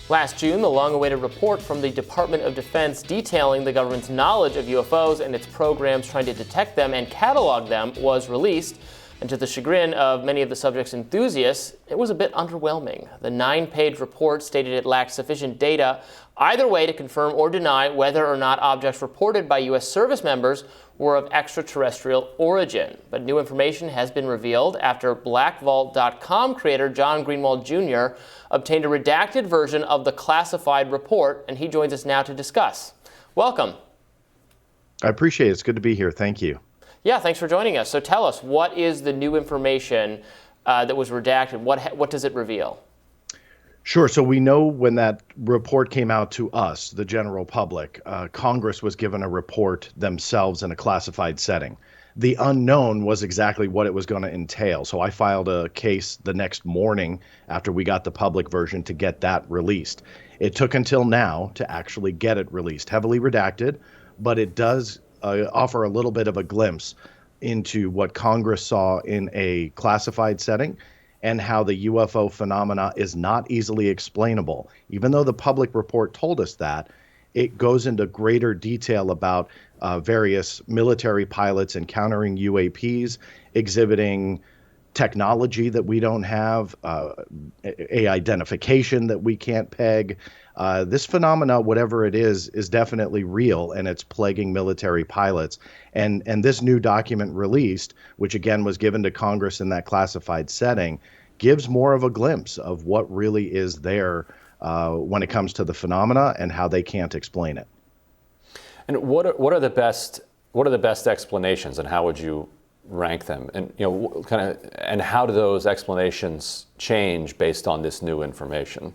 Last June, the long-awaited report from the Department of Defense detailing the government's knowledge of UFOs and its programs trying to detect them and catalog them was released. And to the chagrin of many of the subject's enthusiasts, it was a bit underwhelming. The 9-page report stated it lacked sufficient data either way to confirm or deny whether or not objects reported by U.S. service members were of extraterrestrial origin. But new information has been revealed after BlackVault.com creator John Greenewald Jr. obtained a redacted version of the classified report, and he joins us now to discuss. Welcome. I appreciate it. It's good to be here. Thank you. Yeah, thanks for joining us. So tell us, what is the new information that was redacted? What does it reveal? Sure. So we know when that report came out to us, the general public, Congress was given a report themselves in a classified setting. The unknown was exactly what it was going to entail. So I filed a case the next morning after we got the public version to get that released. It took until now to actually get it released, heavily redacted, but it does offer a little bit of a glimpse into what Congress saw in a classified setting and how the UFO phenomena is not easily explainable. Even though the public report told us that, it goes into greater detail about various military pilots encountering UAPs, exhibiting technology that we don't have, a identification that we can't peg. This phenomena, whatever it is definitely real, and it's plaguing military pilots. And this new document released, which again was given to Congress in that classified setting, gives more of a glimpse of what really is there when it comes to the phenomena and how they can't explain it. And what are the best explanations, and how would you rank them? And and how do those explanations change based on this new information?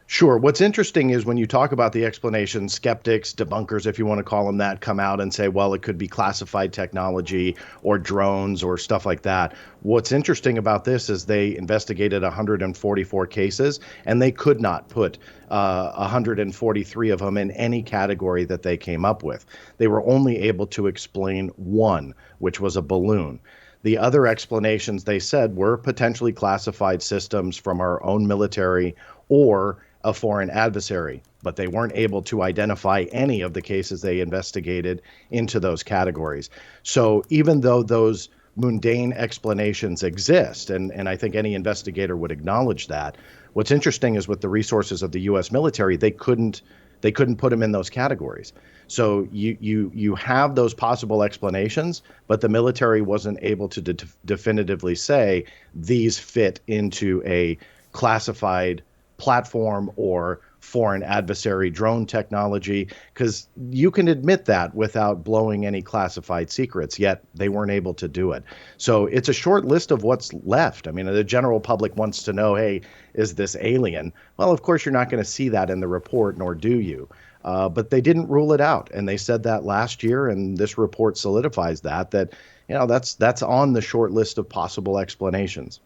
Sure. What's interesting is when you talk about the explanations, skeptics, debunkers, if you want to call them that, come out and say, well, it could be classified technology or drones or stuff like that. What's interesting about this is they investigated 144 cases, and they could not put 143 of them in any category that they came up with. They were only able to explain one, which was a balloon. The other explanations, they said, were potentially classified systems from our own military or a foreign adversary, but they weren't able to identify any of the cases they investigated into those categories. So even though those mundane explanations exist, and I think any investigator would acknowledge that, what's interesting is with the resources of the U.S. military, they couldn't put them in those categories. So you have those possible explanations, but the military wasn't able to definitively say these fit into a classified platform or foreign adversary drone technology, because you can admit that without blowing any classified secrets, yet they weren't able to do it. So it's a short list of what's left. I mean, the general public wants to know, hey, is this alien? Well, of course, you're not going to see that in the report, nor do you. But they didn't rule it out. And they said that last year, and this report solidifies that that's on the short list of possible explanations.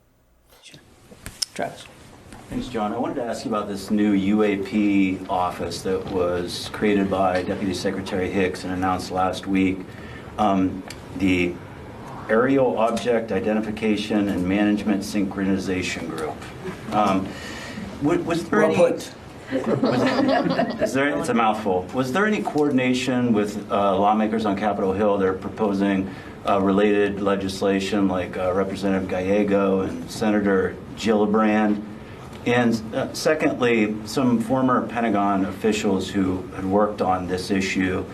Travis. Thanks, John. I wanted to ask you about this new UAP office that was created by Deputy Secretary Hicks and announced last week. The Aerial Object Identification and Management Synchronization Group. Was there it's a mouthful. Was there any coordination with lawmakers on Capitol Hill that are proposing related legislation, like Representative Gallego and Senator Gillibrand? And secondly, some former Pentagon officials who had worked on this issue,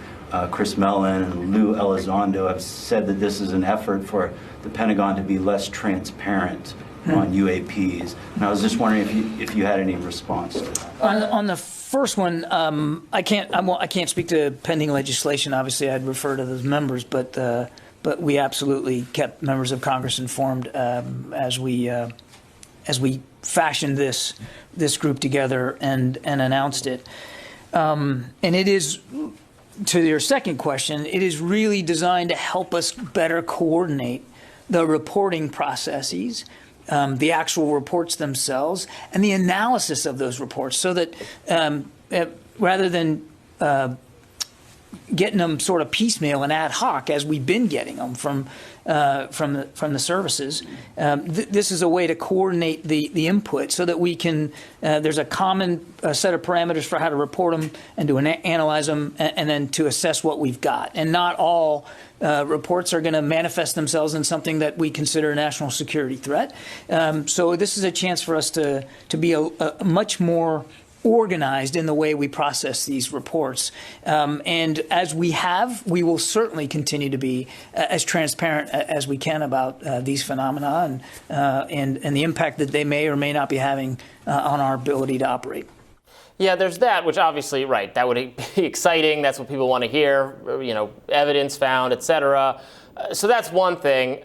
Chris Mellon and Lou Elizondo, have said that this is an effort for the Pentagon to be less transparent on UAPs. And I was just wondering if you had any response to that. On the first one, I can't speak to pending legislation. Obviously, I'd refer to those members, but we absolutely kept members of Congress informed as we fashioned this group together and announced it. And it is, to your second question, it is really designed to help us better coordinate the reporting processes, the actual reports themselves, and the analysis of those reports, so that rather than getting them sort of piecemeal and ad hoc, as we've been getting them from from the services. This is a way to coordinate the input so that we can. There's a common set of parameters for how to report them and to analyze them, and then to assess what we've got. And not all reports are going to manifest themselves in something that we consider a national security threat. So this is a chance for us to be a much more organized in the way we process these reports. And as we will certainly continue to be as transparent as we can about these phenomena and the impact that they may or may not be having on our ability to operate. Yeah, there's that, which obviously, right, that would be exciting. That's what people want to hear, evidence found, et cetera. So that's one thing.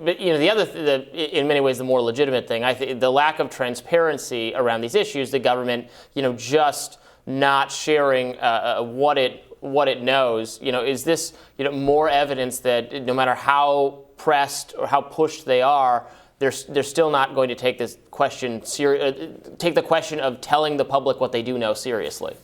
But, the other, in many ways, the more legitimate thing, I think the lack of transparency around these issues, the government, just not sharing what it knows. Is this, more evidence that no matter how pressed or how pushed they are, they're still not going to take this question take the question of telling the public what they do know seriously?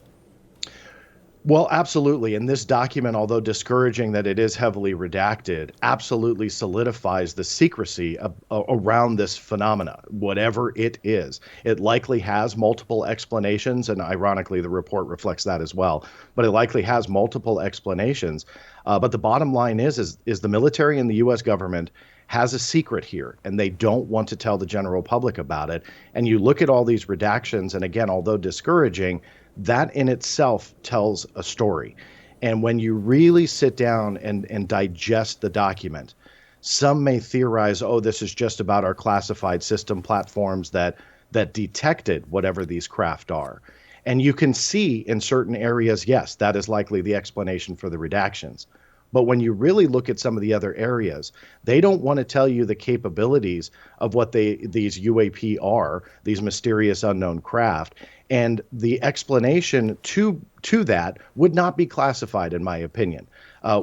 Well, absolutely. And this document, although discouraging that it is heavily redacted, absolutely solidifies the secrecy around this phenomena, whatever it is. It likely has multiple explanations, and ironically, the report reflects that as well. But it likely has multiple explanations. But the bottom line is the military and the U.S. government has a secret here, and they don't want to tell the general public about it. And you look at all these redactions, and again, although discouraging, that in itself tells a story. And when you really sit down and digest the document, some may theorize, this is just about our classified system platforms that detected whatever these craft are. And you can see in certain areas, yes, that is likely the explanation for the redactions. But when you really look at some of the other areas, they don't want to tell you the capabilities of what these UAP are, these mysterious unknown craft. And the explanation to that would not be classified, in my opinion.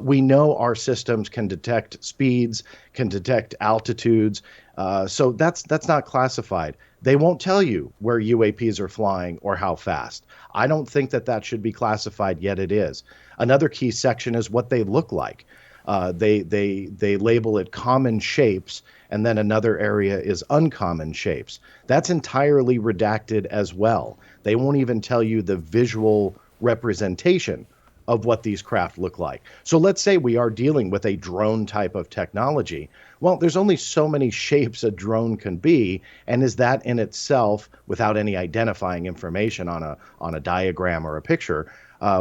We know our systems can detect speeds, can detect altitudes, so that's not classified. They won't tell you where UAPs are flying or how fast. I don't think that should be classified, yet it is. Another key section is what they look like. They label it common shapes, and then another area is uncommon shapes. That's entirely redacted as well. They won't even tell you the visual representation of what these craft look like. So let's say we are dealing with a drone type of technology. Well, there's only so many shapes a drone can be, and is that in itself, without any identifying information on a diagram or a picture,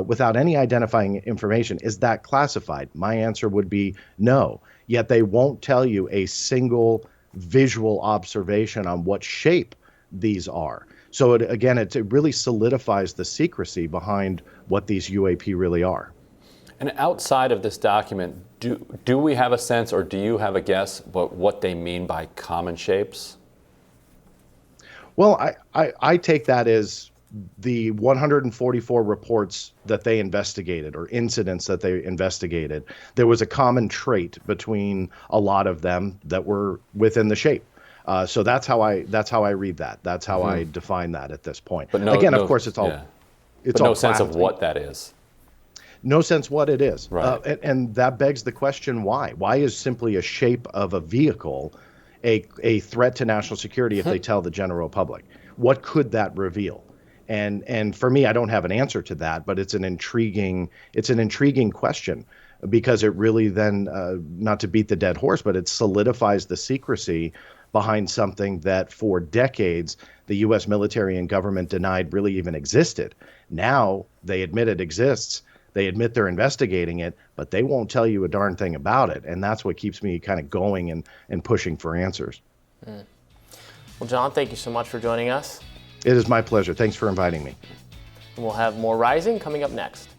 without any identifying information, is that classified? My answer would be no. Yet they won't tell you a single visual observation on what shape these are. So it really solidifies the secrecy behind what these UAP really are. And outside of this document, do we have a sense, or do you have a guess about what they mean by common shapes? Well, I take that as the 144 reports that they investigated, or incidents that they investigated. There was a common trait between a lot of them that were within the shape. So that's how I read that. That's how I define that at this point. But of course, it's all. Yeah. It's but all no sense of what that is. No sense what it is. Right. And that begs the question, why? Why is simply a shape of a vehicle a threat to national security if they tell the general public? What could that reveal? And for me, I don't have an answer to that, but it's an intriguing question, because it really then, not to beat the dead horse, but it solidifies the secrecy behind something that for decades the U.S. military and government denied really even existed. Now they admit it exists. They admit they're investigating it, but they won't tell you a darn thing about it. And that's what keeps me kind of going and pushing for answers. Well, John, thank you so much for joining us. It is my pleasure. Thanks for inviting me. We'll have more Rising coming up next.